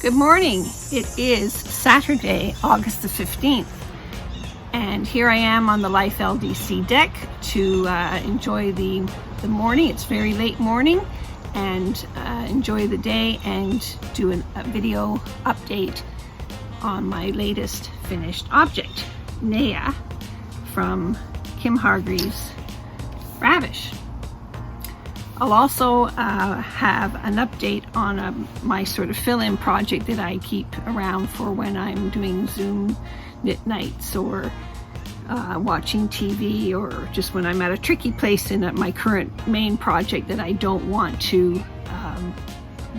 Good morning. It is Saturday, August the 15th, and here I am on the LifeLDC deck to enjoy the morning. It's very late morning, and enjoy the day and do a video update on my latest finished object, Neyah from Kim Hargreaves Ravish. I'll also have an update on my sort of fill-in project that I keep around for when I'm doing Zoom knit nights or watching TV, or just when I'm at a tricky place in my current main project that I don't want to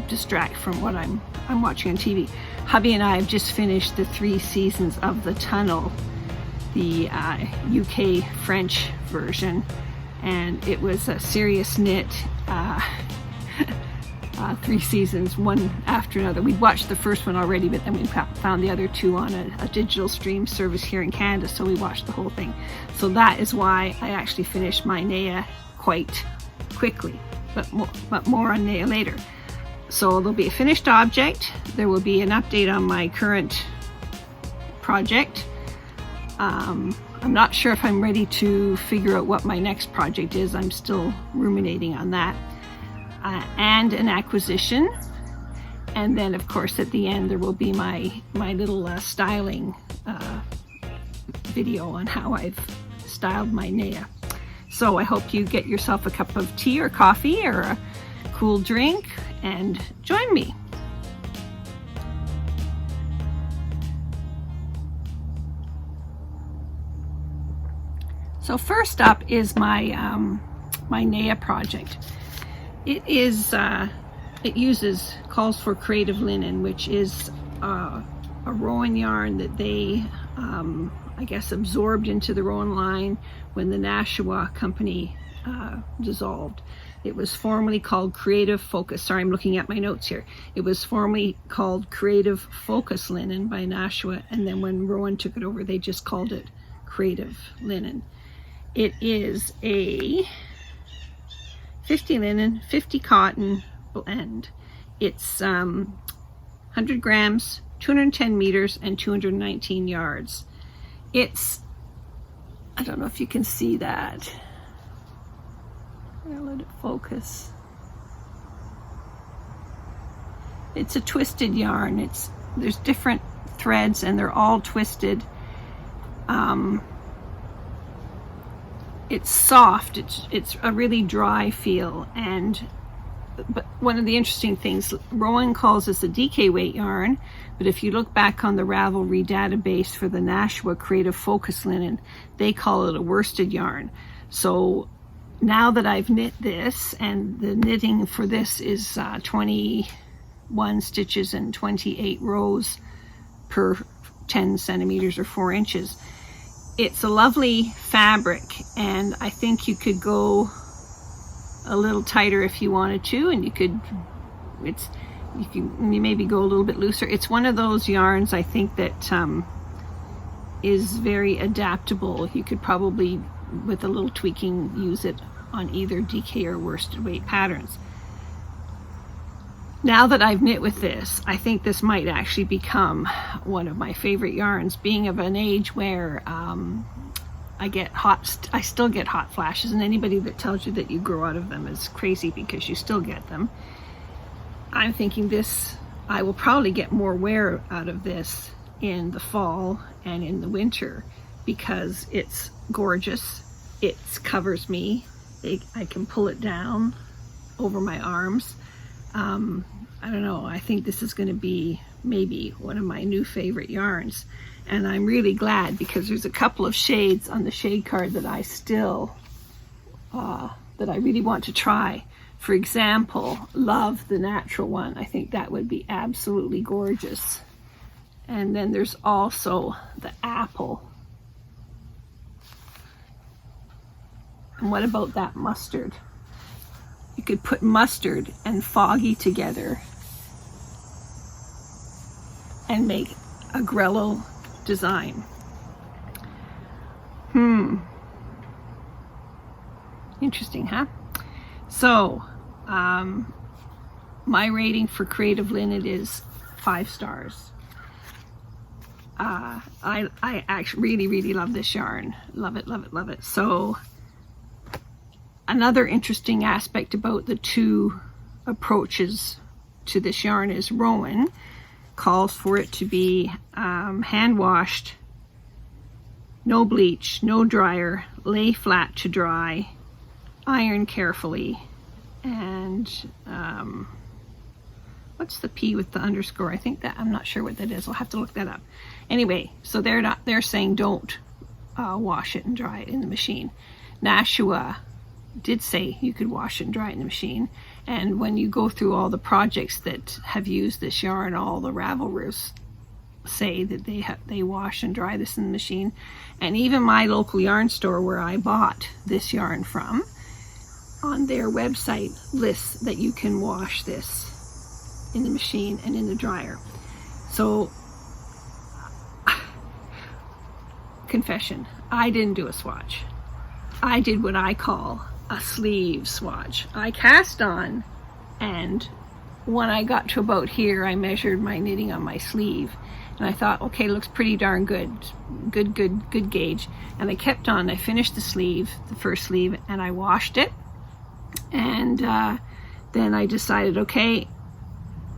distract from what I'm watching on TV. Hubby and I have just finished the 3 seasons of The Tunnel, the UK French version. And it was a serious knit, 3 seasons, one after another. We'd watched the first one already, but then we found the other 2 on a digital stream service here in Canada, so we watched the whole thing. So that is why I actually finished my Neyah quite quickly, but more on Neyah later. So there'll be a finished object. There will be an update on my current project. I'm not sure if I'm ready to figure out what my next project is. I'm still ruminating on that. And an acquisition. And then, of course, at the end, there will be my little styling video on how I've styled my Neyah. So I hope you get yourself a cup of tea or coffee or a cool drink and join me. So first up is my my Neyah project. It calls for Creative Linen, which is a Rowan yarn that they I guess absorbed into the Rowan line when the Neyah company dissolved. It was formerly called Creative Focus. Sorry, I'm looking at my notes here. It was formerly called Creative Focus Linen by Neyah, and then when Rowan took it over, they just called it Creative Linen. It is a 50 linen, 50 cotton blend. It's 100 grams, 210 meters, and 219 yards. It's, I don't know if you can see that. I'll let it focus. It's a twisted yarn. There's different threads and they're all twisted. It's soft, it's a really dry feel, but one of the interesting things, Rowan calls this a DK weight yarn, but if you look back on the Ravelry database for the Neyah Creative Focus Linen, they call it a worsted yarn. So now that I've knit this, and the knitting for this is 21 stitches and 28 rows per 10 centimeters or 4 inches. It's a lovely fabric, and I think you could go a little tighter if you wanted to, and you can maybe go a little bit looser. It's one of those yarns I think that is very adaptable. You could probably, with a little tweaking, use it on either DK or worsted weight patterns. Now that I've knit with this, I think this might actually become one of my favorite yarns, being of an age where I still get hot flashes, and anybody that tells you that you grow out of them is crazy, because you still get them. I'm thinking I will probably get more wear out of this in the fall and in the winter, because it's gorgeous. It covers me. I can pull it down over my arms. I don't know, I think this is going to be maybe one of my new favorite yarns, and I'm really glad, because there's a couple of shades on the shade card that I still that I really want to try. For example, Love, the natural one. I think that would be absolutely gorgeous. And then there's also the Apple. And what about that Mustard? You could put Mustard and Foggy together and make a Grello design. Interesting, huh? So, my rating for Creative Linen is 5 stars. I actually really love this yarn. Love it, love it, love it. So another interesting aspect about the two approaches to this yarn is Rowan calls for it to be hand washed, no bleach, no dryer, lay flat to dry, iron carefully, and what's the P with the underscore? I think that, I'm not sure what that is. I'll have to look that up. Anyway, so they're saying don't wash it and dry it in the machine. Nashua did say you could wash it and dry it in the machine. And when you go through all the projects that have used this yarn, all the Ravelries say that they wash and dry this in the machine. And even my local yarn store where I bought this yarn from, on their website lists that you can wash this in the machine and in the dryer. So confession, I didn't do a swatch. I did what I call a sleeve swatch. I cast on, and when I got to about here, I measured my knitting on my sleeve, and I thought, okay, looks pretty darn good. Good gauge. And I kept on. I finished the sleeve, the first sleeve, and I washed it. And then I decided, okay,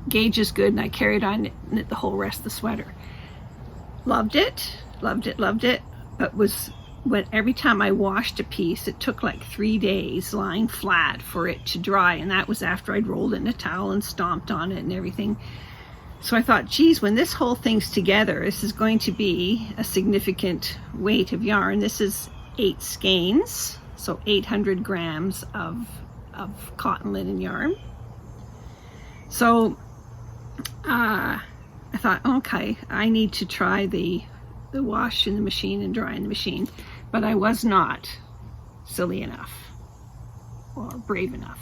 gauge is good, and I carried on, knit the whole rest of the sweater. Loved it, but every time I washed a piece, it took like 3 days lying flat for it to dry, and that was after I'd rolled it in a towel and stomped on it and everything. So I thought, geez, when this whole thing's together, this is going to be a significant weight of yarn. This is 8 skeins, so 800 grams of cotton linen yarn. So I thought, okay, I need to try the wash in the machine and dry in the machine, but I was not silly enough or brave enough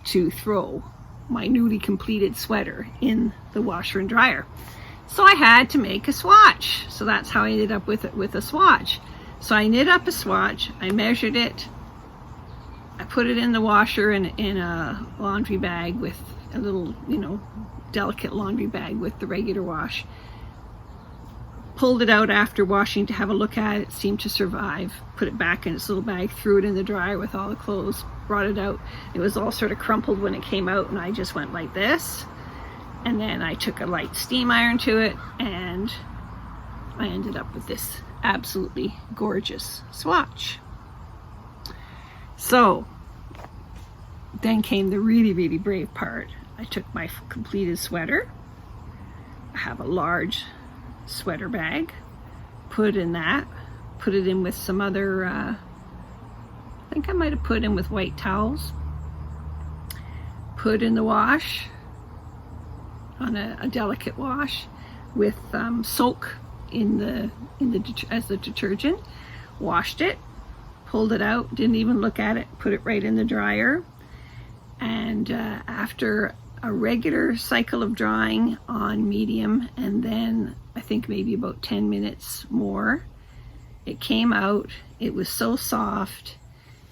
to throw my newly completed sweater in the washer and dryer. So I had to make a swatch. So that's how I ended up with a swatch. So I knit up a swatch, I measured it, I put it in the washer in a laundry bag with a little, delicate laundry bag with the regular wash. Pulled it out after washing to have a look at it, seemed to survive. Put it back in its little bag, threw it in the dryer with all the clothes, brought it out. It was all sort of crumpled when it came out, and I just went like this. And then I took a light steam iron to it, and I ended up with this absolutely gorgeous swatch. So then came the really brave part. I took my completed sweater. I have a large sweater bag, put it in with some other, I think I might have put in with white towels, put in the wash, on a delicate wash with soak as the detergent, washed it, pulled it out, didn't even look at it, put it right in the dryer, and after a regular cycle of drying on medium, and then I think maybe about 10 minutes more, it came out. It was so soft,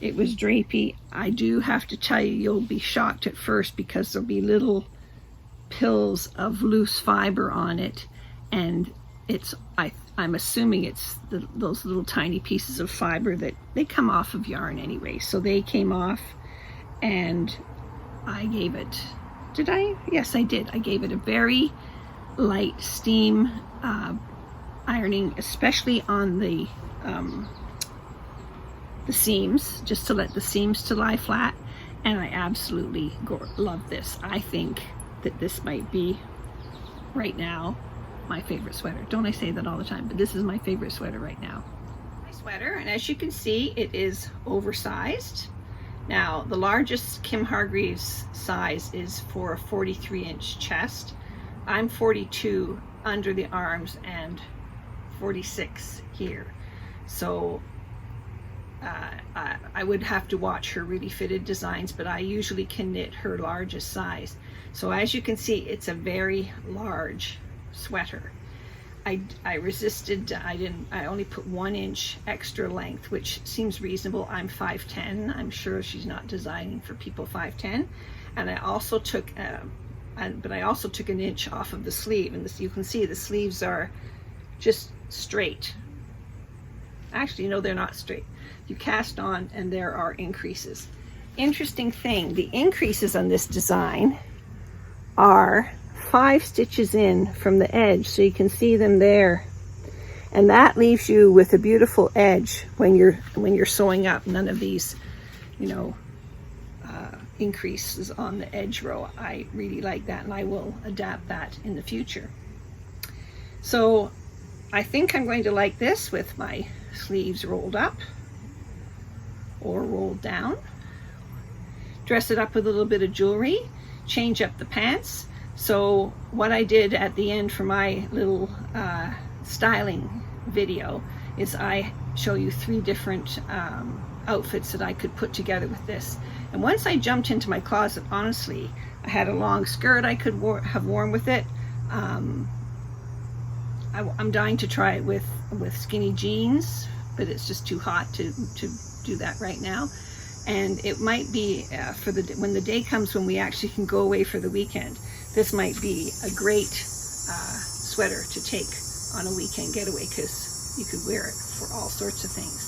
it was drapey. I do have to tell you, you'll be shocked at first because there'll be little pills of loose fiber on it, and I'm assuming it's those little tiny pieces of fiber that they come off of yarn anyway. So they came off, and I gave it, did I? Yes, I did. I gave it a very light steam ironing, especially on the seams, just to let the seams to lie flat. And I absolutely love this. I think that this might be, right now, my favorite sweater. Don't I say that all the time? But this is my favorite sweater right now. My sweater, and as you can see, it is oversized. Now, the largest Kim Hargreaves size is for a 43-inch chest. I'm 42 under the arms and 46 here. So I would have to watch her really fitted designs, but I usually can knit her largest size. So as you can see, it's a very large sweater. I resisted. I only put 1 inch extra length, which seems reasonable. I'm 5'10". I'm sure she's not designing for people 5'10". And I also took but I also took an inch off of the sleeve, and this, you can see the sleeves are just straight. Actually, no, they're not straight. You cast on and there are increases. Interesting thing, the increases on this design are 5 stitches in from the edge, so you can see them there. And that leaves you with a beautiful edge when you're sewing up. None of these, you know, increases on the edge row. I really like that, and I will adapt that in the future. So I think I'm going to like this with my sleeves rolled up or rolled down. Dress it up with a little bit of jewelry, change up the pants. So what I did at the end for my little styling video is I show you 3 different outfits that I could put together with this. And once I jumped into my closet, honestly, I had a long skirt I could have worn with it. I'm dying to try it with skinny jeans, but it's just too hot to do that right now. And it might be for when the day comes when we actually can go away for the weekend. This might be a great sweater to take on a weekend getaway, because you could wear it for all sorts of things.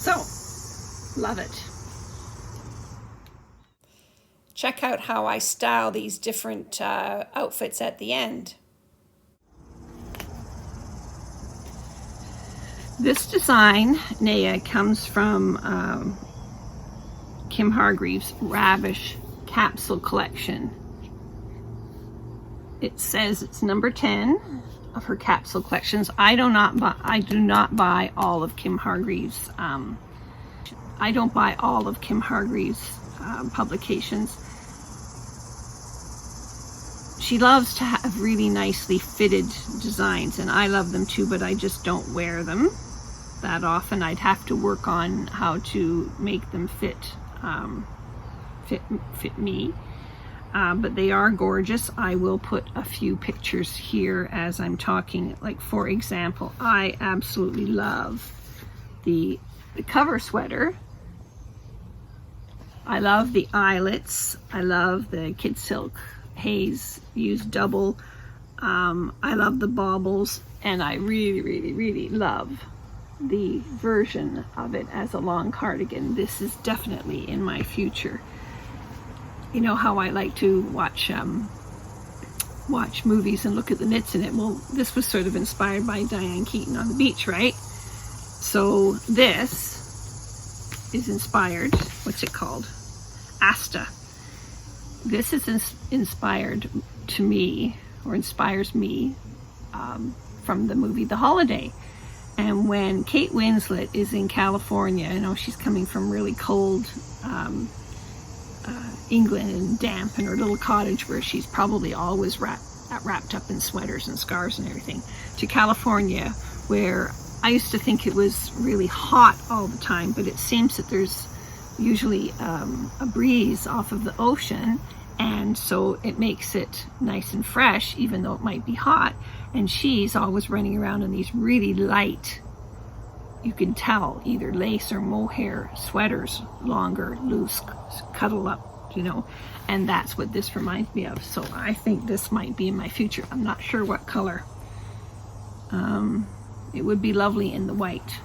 So, love it. Check out how I style these different outfits at the end. This design, Neyah, comes from Kim Hargreaves' Ravish capsule collection. It says it's number 10 of her capsule collections. I do not buy all of Kim Hargreaves. I don't buy all of Kim Hargreaves' publications. She loves to have really nicely fitted designs, and I love them too, but I just don't wear them that often. I'd have to work on how to make them fit me. But they are gorgeous. I will put a few pictures here as I'm talking. Like, for example, I absolutely love the cover sweater. I love the eyelets. I love the kid silk haze used double. I love the baubles, and I really love the version of it as a long cardigan. This is definitely in my future. You know how I like to watch movies and look at the knits in it. Well, this was sort of inspired by Diane Keaton on the beach, right? So this is inspired, what's it called? Asta. This is inspired to me, or inspires me, from the movie The Holiday. And when Kate Winslet is in California, I know she's coming from really cold England and damp in her little cottage where she's probably always wrapped up in sweaters and scarves and everything, to California, where I used to think it was really hot all the time, but it seems that there's usually a breeze off of the ocean, and so it makes it nice and fresh even though it might be hot. And she's always running around in these really light, you can tell, either lace or mohair sweaters, longer, loose, cuddle up, you know, and that's what this reminds me of. So I think this might be in my future. I'm not sure what color. It would be lovely in the white.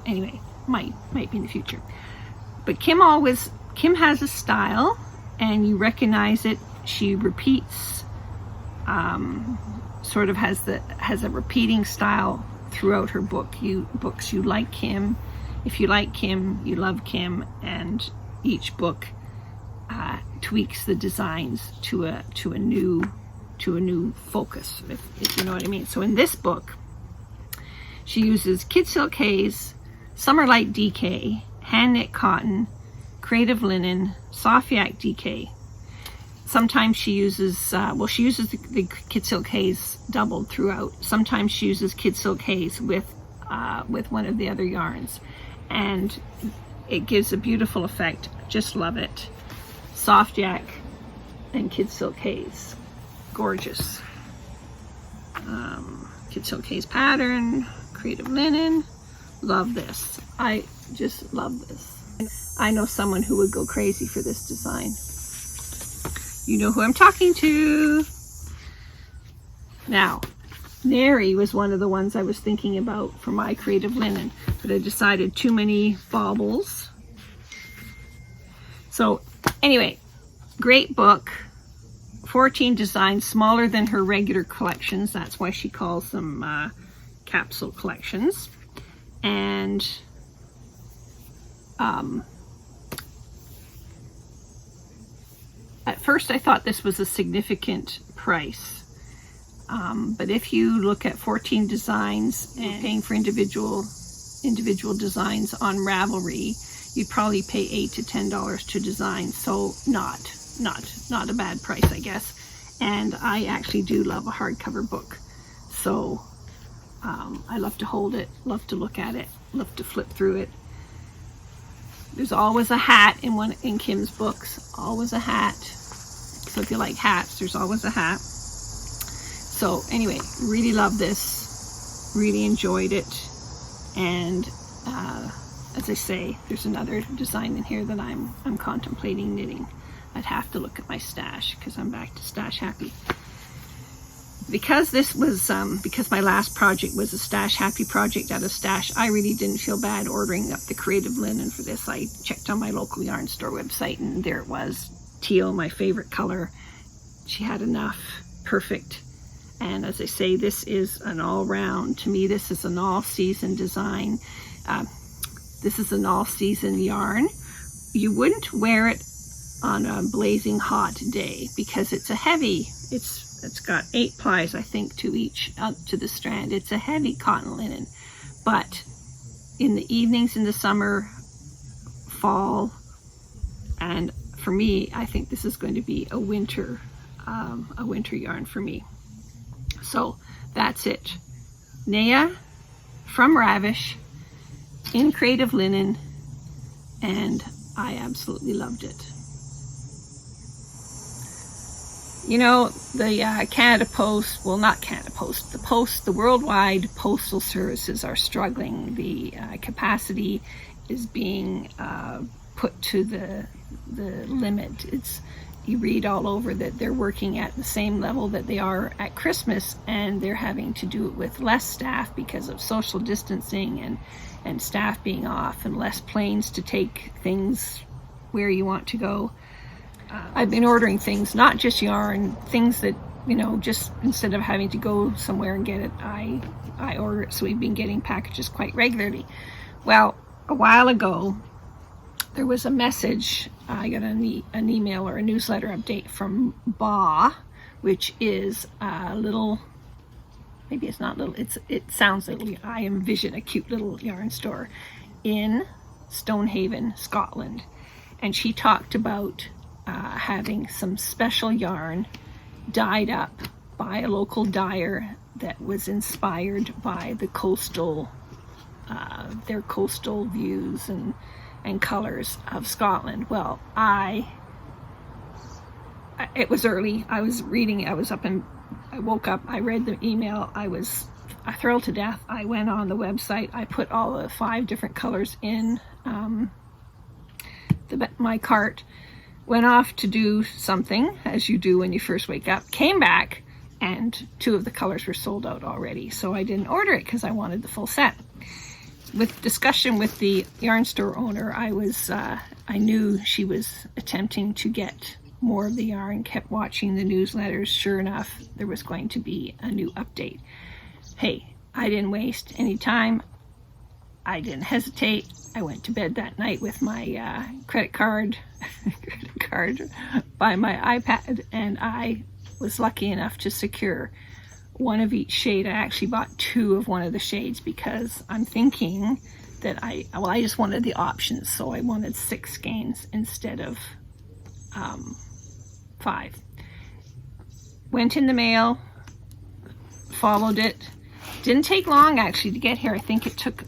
Anyway, might be in the future. But Kim has a style, and you recognize it. She repeats, sort of has a repeating style throughout her books. You like Kim. If you like Kim, you love Kim, and each book tweaks the designs to a new focus, if you know what I mean. So in this book, she uses kid silk haze, summer light DK, hand knit cotton, creative linen, soft yak DK. Sometimes she uses she uses the kid silk haze doubled throughout. Sometimes she uses kid silk haze with one of the other yarns, and it gives a beautiful effect. Just love it. Soft yak and kid silk haze, gorgeous. Kid silk haze pattern, creative linen. Love this. I just love this. I know someone who would go crazy for this design. You know who I'm talking to. Now, Neyah was one of the ones I was thinking about for my creative linen, but I decided too many baubles. So anyway, great book. 14 designs, smaller than her regular collections. That's why she calls them capsule collections. And at first I thought this was a significant price. But if you look at 14 designs and paying for individual designs on Ravelry, you'd probably pay $8 to $10 to design. So not a bad price, I guess. And I actually do love a hardcover book. So I love to hold it, love to look at it, love to flip through it. There's always a hat in Kim's books, always a hat. So if you like hats, there's always a hat. So anyway, really love this, really enjoyed it. And as I say, there's another design in here that I'm contemplating knitting. I'd have to look at my stash because I'm back to stash happy. Because this was, because my last project was a stash happy project out of stash, I really didn't feel bad ordering up the creative linen for this. I checked on my local yarn store website and there it was. Teal, my favorite color. She had enough. Perfect. And as I say, this is an all-round. To me, this is an all-season design. This is an all-season yarn. You wouldn't wear it on a blazing hot day because it's a heavy, it's got 8 plies, I think, to each, to the strand. It's a heavy cotton linen. But in the evenings in the summer, fall, and for me, I think this is going to be a winter yarn for me. So that's it. Neyah from Ravish in creative linen, and I absolutely loved it. You know, the Canada Post, well, not Canada Post, the worldwide postal services are struggling. The capacity is being put to the limit. You read all over that they're working at the same level that they are at Christmas, and they're having to do it with less staff because of social distancing and staff being off and less planes to take things where you want to go. I've been ordering things, not just yarn, things that, you know, just instead of having to go somewhere and get it, I order it. So we've been getting packages quite regularly. Well, a while ago, there was a message, I got an email or a newsletter update from BA, which is a little, maybe it's not little, it sounds little, I envision a cute little yarn store in Stonehaven, Scotland. And she talked about having some special yarn dyed up by a local dyer that was inspired by the coastal, their coastal views and colors of Scotland. Well, it was early, I was reading, I woke up, I read the email, I was thrilled to death. I went on the website, I put all the 5 different colors in my cart, went off to do something, as you do when you first wake up, came back, and 2 of the colors were sold out already. So I didn't order it because I wanted the full set. With discussion with the yarn store owner, I knew she was attempting to get more of the yarn, kept watching the newsletters. Sure enough, there was going to be a new update. Hey, I didn't waste any time. I didn't hesitate. I went to bed that night with my credit card by my iPad, and I was lucky enough to secure one of each shade. I actually bought 2 of one of the shades because I'm thinking that I just wanted the options, so I wanted 6 skeins instead of 5. Went in the mail, followed it. Didn't take long actually to get here. I think it took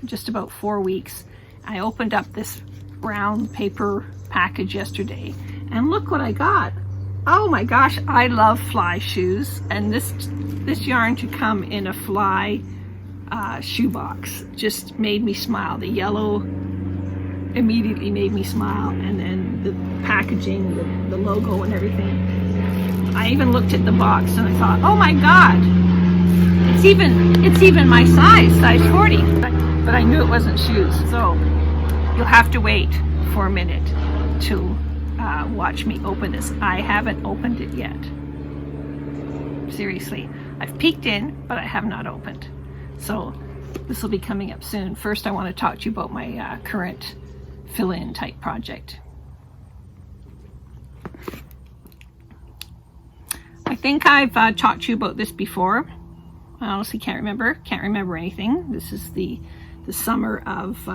just about 4 weeks. I opened up this brown paper package yesterday, and look what I got. Oh my gosh, I love fly shoes, and this yarn to come in a fly shoebox just made me smile. The yellow immediately made me smile, and then the packaging, the logo and everything. I even looked at the box and I thought, oh my God, it's even my size 40. But I knew it wasn't shoes, so you'll have to wait for a minute to watch me open this. I haven't opened it yet. Seriously, I've peeked in, but I have not opened. So this will be coming up soon. First, I want to talk to you about my current fill-in type project. I think I've talked to you about this before. I honestly can't remember anything. This is the summer of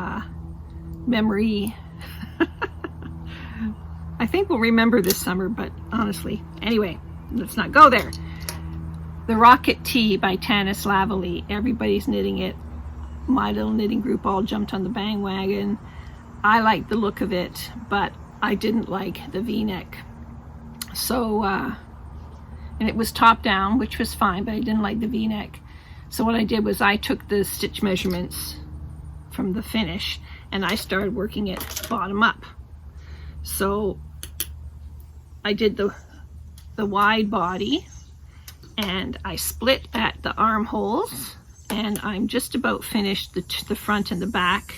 memory. I think we'll remember this summer, but honestly, anyway, let's not go there. The Rocket Tee by Tanis Lavalley. Everybody's knitting it. My little knitting group all jumped on the bandwagon. I liked the look of it, but I didn't like the V-neck. So, and it was top down, which was fine, but I didn't like the V-neck. So what I did was I took the stitch measurements from the finish and I started working it bottom up. So I did the wide body and I split at the armholes, and I'm just about finished the front and the back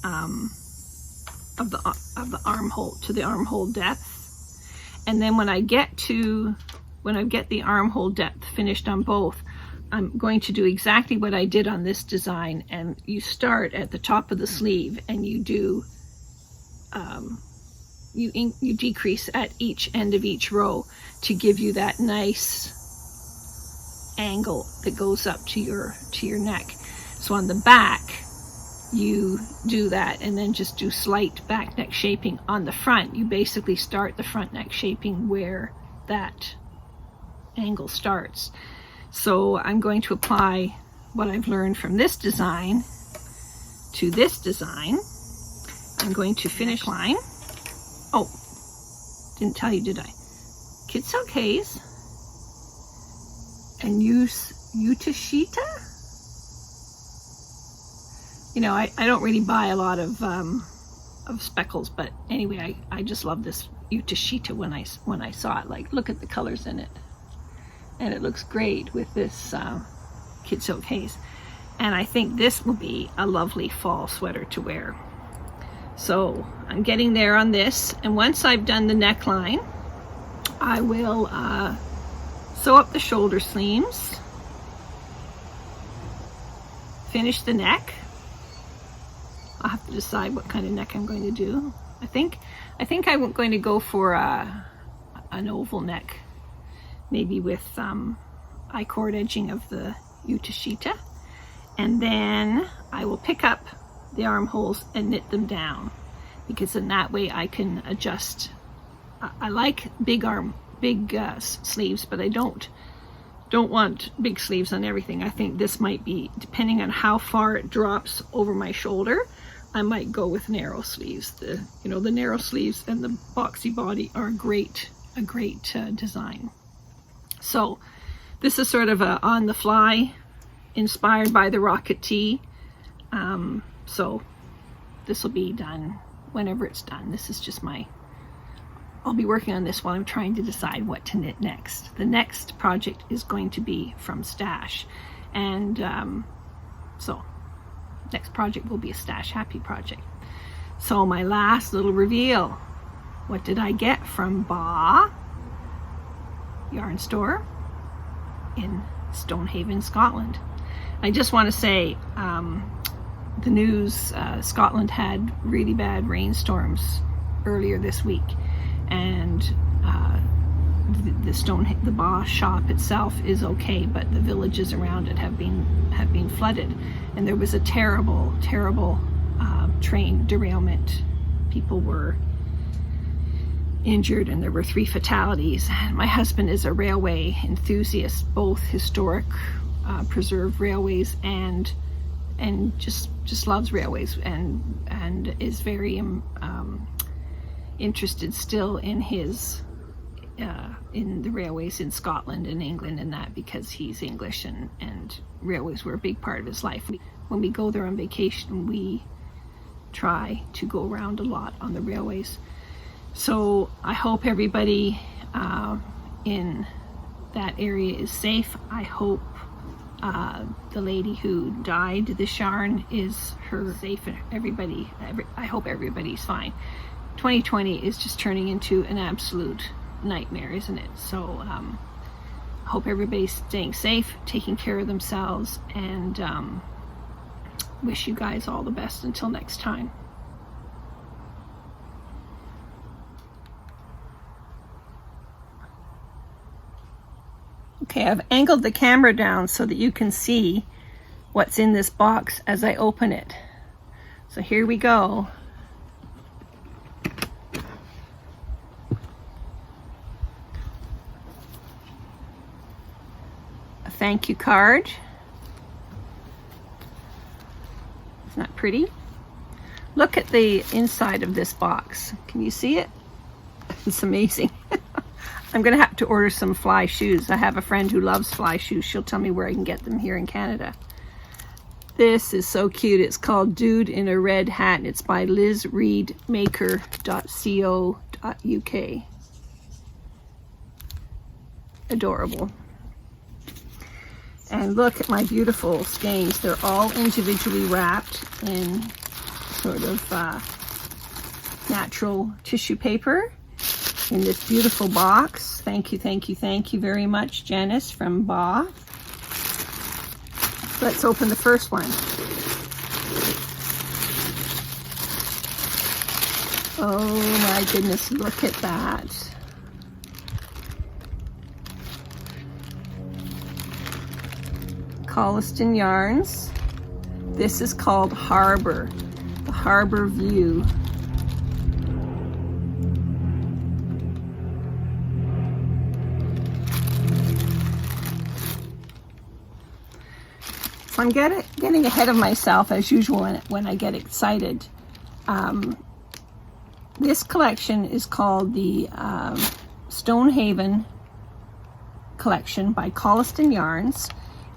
of the armhole to the armhole depth. And then when I get the armhole depth finished on both, I'm going to do exactly what I did on this design, and you start at the top of the sleeve and you do you decrease at each end of each row to give you that nice angle that goes up to your neck. So on the back you do that and then just do slight back neck shaping. On the front you basically start the front neck shaping where that angle starts. So I'm going to apply what I've learned from this design to this design. I'm going to finish line. Oh, didn't tell you, did I? Kid Silk Haze and use Utashita. You know, I don't really buy a lot of speckles, but anyway, I just love this Utashita when I saw it. Like, look at the colors in it. And it looks great with this Kid Silk Haze. And I think this will be a lovely fall sweater to wear. So I'm getting there on this. And once I've done the neckline, I will sew up the shoulder seams, finish the neck. I'll have to decide what kind of neck I'm going to do. I think I'm going to go for an oval neck, maybe with I-cord edging of the Utashita. And then I will pick up the armholes and knit them down, because in that way I can adjust. I like big sleeves, but I don't want big sleeves on everything. I think this might be, depending on how far it drops over my shoulder, I might go with narrow sleeves. The narrow sleeves and the boxy body are a great design. So this is sort of a on the fly, inspired by the Rocket Tee. So this will be done whenever it's done. This is just I'll be working on this while I'm trying to decide what to knit next. The next project is going to be from stash, and so next project will be a stash happy project. So my last little reveal, what did I get from Ba Yarn Store in Stonehaven, Scotland? I just want to say the news, Scotland had really bad rainstorms earlier this week, and the Ba shop itself is okay, but the villages around it have been flooded, and there was a terrible train derailment. People were injured and there were 3 fatalities. My husband is a railway enthusiast, both historic preserved railways and just loves railways, and is very interested still in in the railways in Scotland and England and that, because he's English and railways were a big part of his life. When we go there on vacation, we try to go around a lot on the railways. So I hope everybody in that area is safe. I hope the lady who dyed this yarn is safe. I hope everybody's fine. 2020 is just turning into an absolute nightmare, isn't it? So I hope everybody's staying safe, taking care of themselves, and wish you guys all the best until next time. Okay, I've angled the camera down so that you can see what's in this box as I open it. So here we go. A thank you card. Isn't that pretty? Look at the inside of this box. Can you see it? It's amazing. I'm gonna have to order some fly shoes. I have a friend who loves fly shoes. She'll tell me where I can get them here in Canada. This is so cute. It's called Dude in a Red Hat. It's by lizreedmaker.co.uk. Adorable. And look at my beautiful skeins. They're all individually wrapped in sort of natural tissue paper in this beautiful box. Thank you, thank you, thank you very much, Janice from Ba. Let's open the first one. Oh my goodness, look at that. Colliston Yarns. This is called Harbor, the Harbor View. So I'm getting ahead of myself as usual when I get excited. This collection is called the Stonehaven Collection by Colliston Yarns.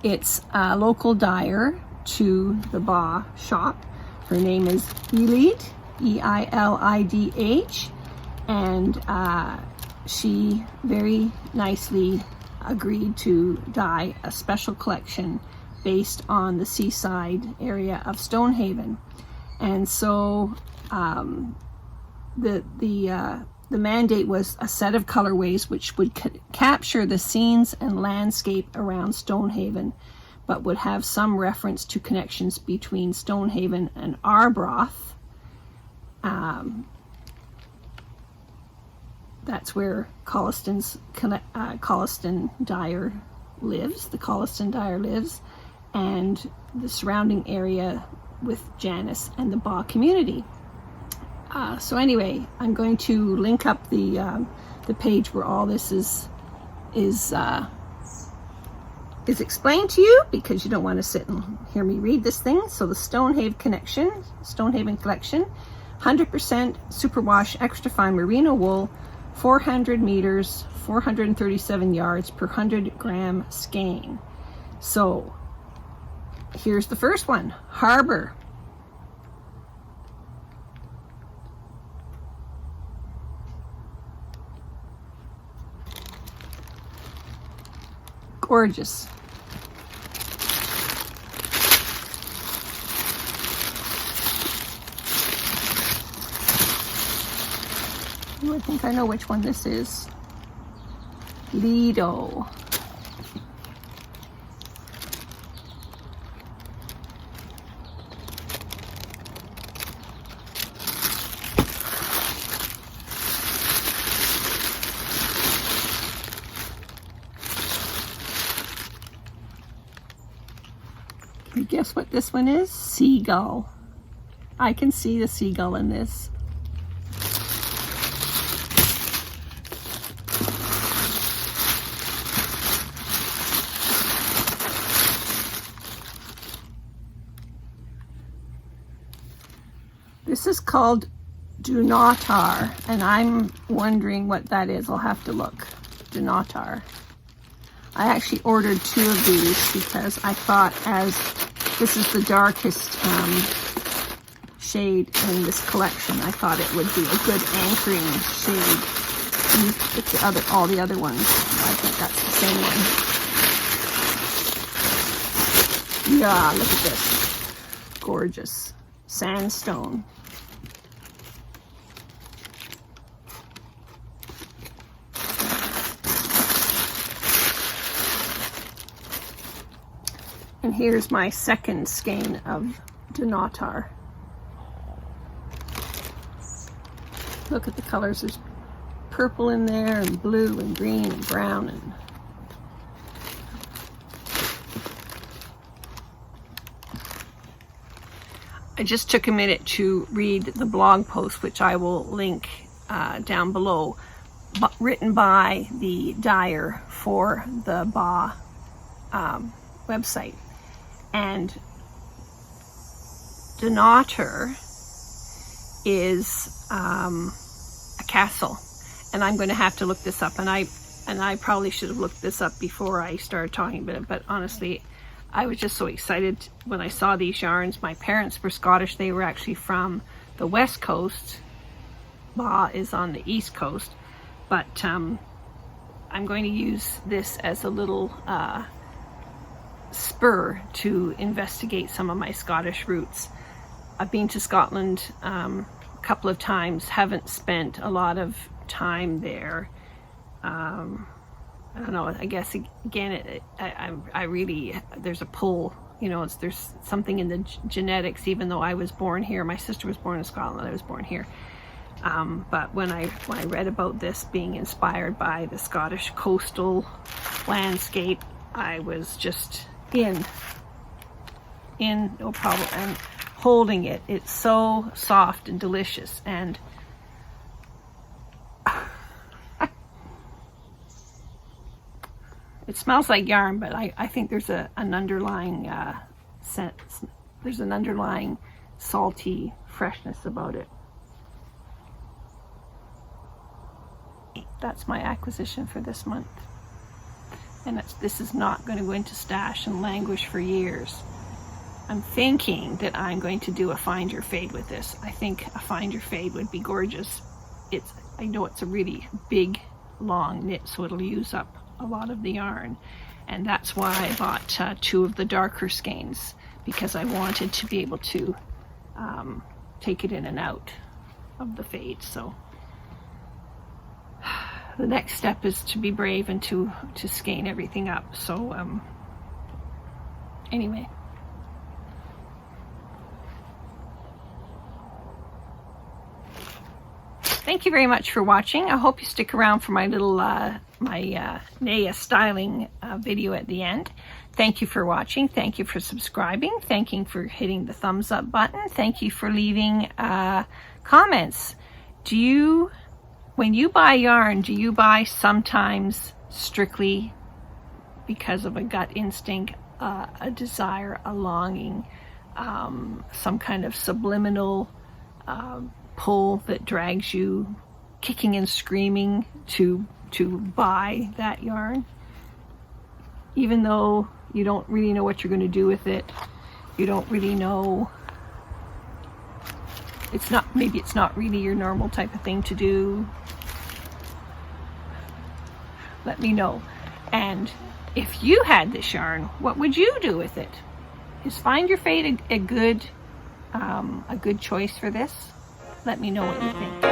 It's a local dyer to the Ba shop. Her name is Eilidh, E-I-L-I-D-H, and she very nicely agreed to dye a special collection based on the seaside area of Stonehaven. And so the mandate was a set of colorways which would capture the scenes and landscape around Stonehaven, but would have some reference to connections between Stonehaven and Arbroath. That's where Colliston dyer lives, the Colliston dyer lives, and the surrounding area with Janice and the Ba community. So anyway, I'm going to link up the page where all this is explained to you, because you don't want to sit and hear me read this thing. So the Stonehaven Collection, 100% superwash extra fine merino wool, 400 meters, 437 yards per 100 gram skein. So here's the first one, Harbor. Gorgeous. I think I know which one this is. Lido. Can you guess what this one is? Seagull. I can see the seagull in this. This is called Dunatar, and I'm wondering what that is. I'll have to look. Dunatar. I actually ordered 2 of these because I thought, as this is the darkest shade in this collection. I thought it would be a good anchoring shade. It's all the other ones. I think that's the same one. Yeah, look at this. Gorgeous. Sandstone. And here's my second skein of Dunatar. Look at the colors. There's purple in there, and blue, and green, and brown, and I just took a minute to read the blog post, which I will link down below, written by the dyer for the BA website. And Dunatar is a castle, and I'm going to have to look this up, and I probably should have looked this up before I started talking about it, but honestly I was just so excited when I saw these yarns. My parents were Scottish. They were actually from the west coast. BA is on the east coast, but I'm going to use this as a little spur to investigate some of my Scottish roots. I've been to Scotland a couple of times, haven't spent a lot of time there. I don't know, I guess again I really, there's a pull, you know, there's something in the genetics, even though I was born here. My sister was born in Scotland, I was born here. But when I read about this being inspired by the Scottish coastal landscape, I was just in no problem, and holding it. It's so soft and delicious, and it smells like yarn, but I think there's an underlying scent. There's an underlying salty freshness about it. That's my acquisition for this month. And this is not going to go into stash and languish for years. I'm thinking that I'm going to do a find your fade with this. I think a find your fade would be gorgeous. I know it's a really big, long knit, so it'll use up a lot of the yarn. And that's why I bought 2 of the darker skeins, because I wanted to be able to take it in and out of the fade. So the next step is to be brave and to skein everything up. So anyway, thank you very much for watching. I hope you stick around for my little Neyah styling video at the end. Thank you for watching. Thank you for subscribing. Thank you for hitting the thumbs up button. Thank you for leaving comments. When you buy yarn, do you buy sometimes strictly because of a gut instinct, a desire, a longing, some kind of subliminal pull that drags you kicking and screaming to buy that yarn, even though you don't really know what you're going to do with it? You don't really know, maybe it's not really your normal type of thing to do. Let me know. And if you had this yarn, what would you do with it? Is find your fade a good choice for this? Let me know what you think.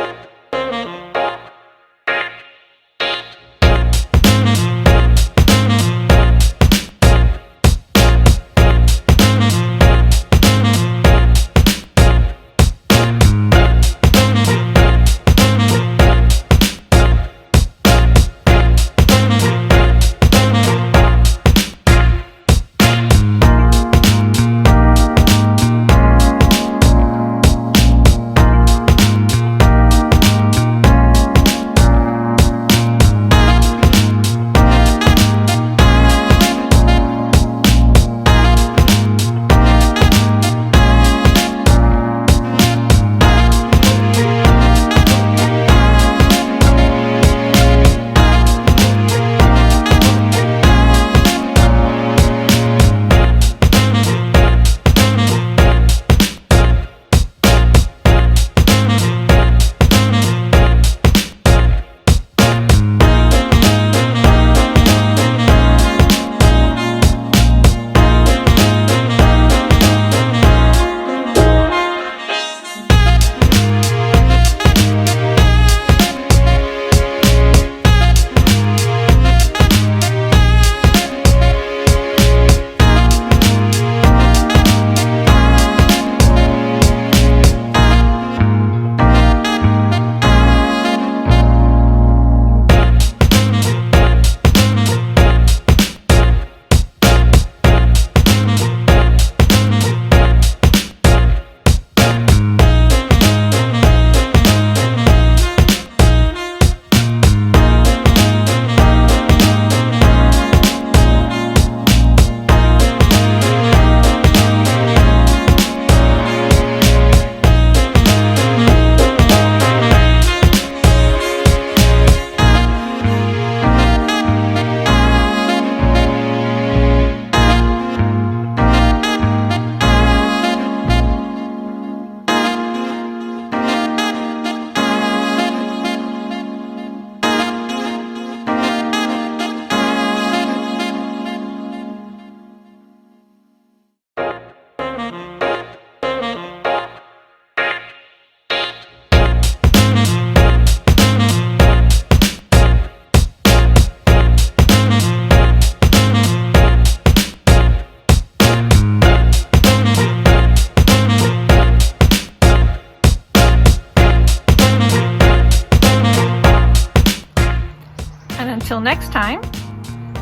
And until next time,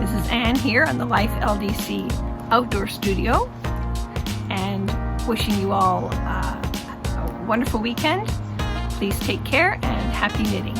this is Anne here on the Life LDC Outdoor Studio, and wishing you all a wonderful weekend. Please take care and happy knitting.